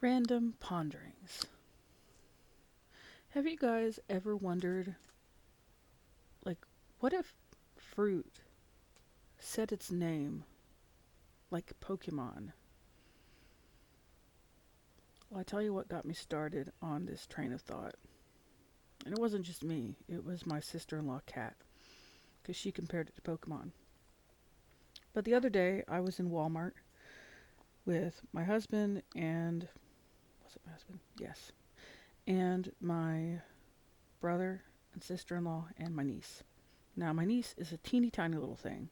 Random ponderings. Have you guys ever wondered, like, what if fruit said its name like Pokemon? Well, I tell you what got me started on this train of thought. And it wasn't just me, it was my sister in law, Kat, because she compared it to Pokemon. But the other day, I was in Walmart with my husband and. Was it my husband? Yes. And my brother and sister in law and my niece. Now, my niece is a teeny tiny little thing,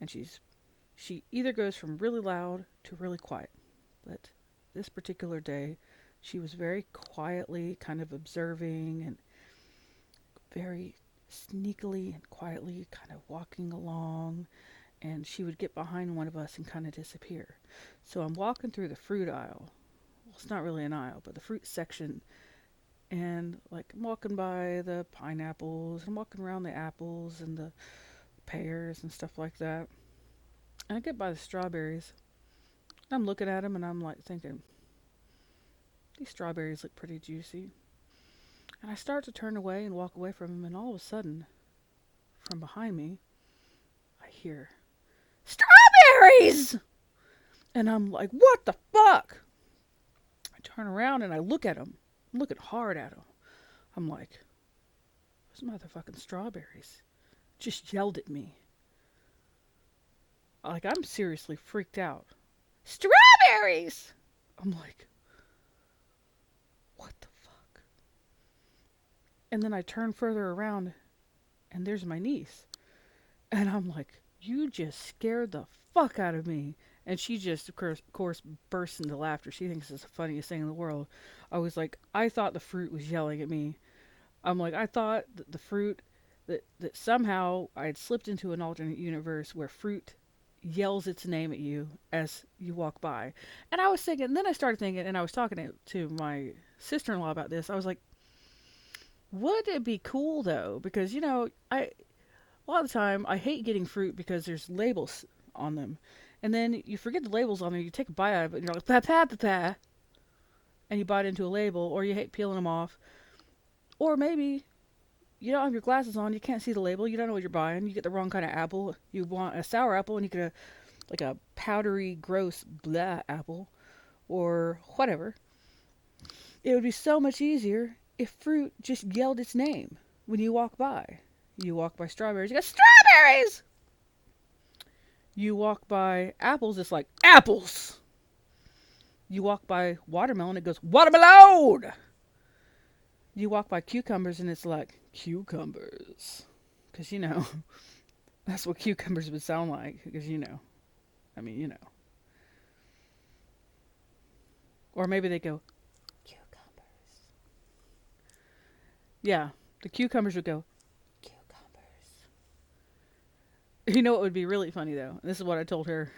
and she either goes from really loud to really quiet. But this particular day, she was very quietly kind of observing and very sneakily and quietly kind of walking along, and she would get behind one of us and kind of disappear. So I'm walking through the fruit aisle. Well, it's not really an aisle, but the fruit section, and like I'm walking by the pineapples, I'm walking around the apples and the pears and stuff like that. And I get by the strawberries. I'm looking at them and I'm like thinking, these strawberries look pretty juicy. And I start to turn away and walk away from them, and all of a sudden, from behind me, I hear, strawberries! And I'm like, what the fuck? I turn around and I look at them. I'm looking hard at them. I'm like, those motherfucking strawberries just yelled at me. Like, I'm seriously freaked out. Strawberries! I'm like, what the fuck? And then I turn further around and there's my niece. And I'm like, you just scared the fuck out of me. And she just, of course, bursts into laughter. She thinks it's the funniest thing in the world. I was like, I thought the fruit was yelling at me. I'm like, I thought that the fruit, that somehow I had slipped into an alternate universe where fruit yells its name at you as you walk by. And I was thinking, and then I started thinking, and I was talking to my sister-in-law about this. I was like, would it be cool though? Because, a lot of the time I hate getting fruit because there's labels on them. And then you forget the labels on there, you take a bite out of it, and you're like, pa pa pa pa, and you bite into a label, or you hate peeling them off. Or maybe you don't have your glasses on, you can't see the label, you don't know what you're buying, you get the wrong kind of apple. You want a sour apple, and you get like a powdery, gross, blah apple, or whatever. It would be so much easier if fruit just yelled its name when you walk by. You walk by strawberries, you go, strawberries! You walk by apples, it's like, apples! You walk by watermelon, it goes, watermelon! You walk by cucumbers, and it's like, cucumbers. Because, that's what cucumbers would sound like. Because, I mean, Or maybe they go, cucumbers. Yeah, the cucumbers would go, cucumbers. You know what would be really funny, though? This is what I told her.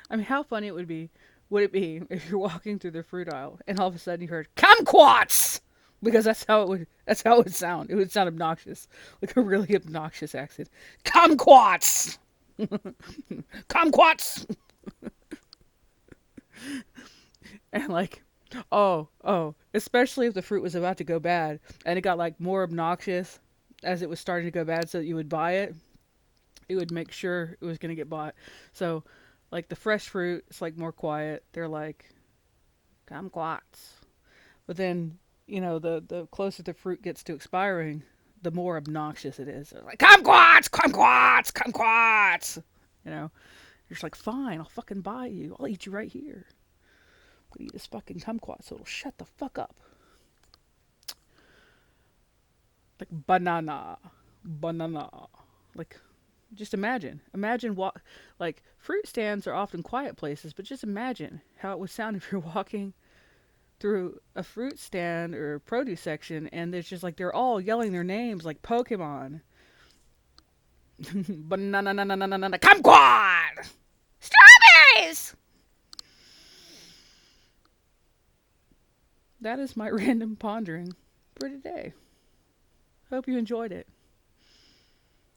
I mean, how funny would it be if you're walking through the fruit aisle and all of a sudden you heard kumquats, because that's how it would sound. It would sound obnoxious, like a really obnoxious accent. Kumquats, kumquats, and like, oh, especially if the fruit was about to go bad and it got like more obnoxious as it was starting to go bad, so that you would buy it. It would make sure it was going to get bought. So, like the fresh fruit, it's like more quiet. They're like kumquats. But then, the closer the fruit gets to expiring, the more obnoxious it is. They're like, kumquats, kumquats, kumquats. You know, you're just like, fine, I'll fucking buy you. I'll eat you right here. I'm gonna eat this fucking kumquat so it'll shut the fuck up. Like banana, banana. Like, just imagine what, like, fruit stands are often quiet places, but just imagine how it would sound if you're walking through a fruit stand or a produce section and there's just like they're all yelling their names like Pokemon. Banana, kumquat, strawberries. That is my random pondering for today. Hope you enjoyed it.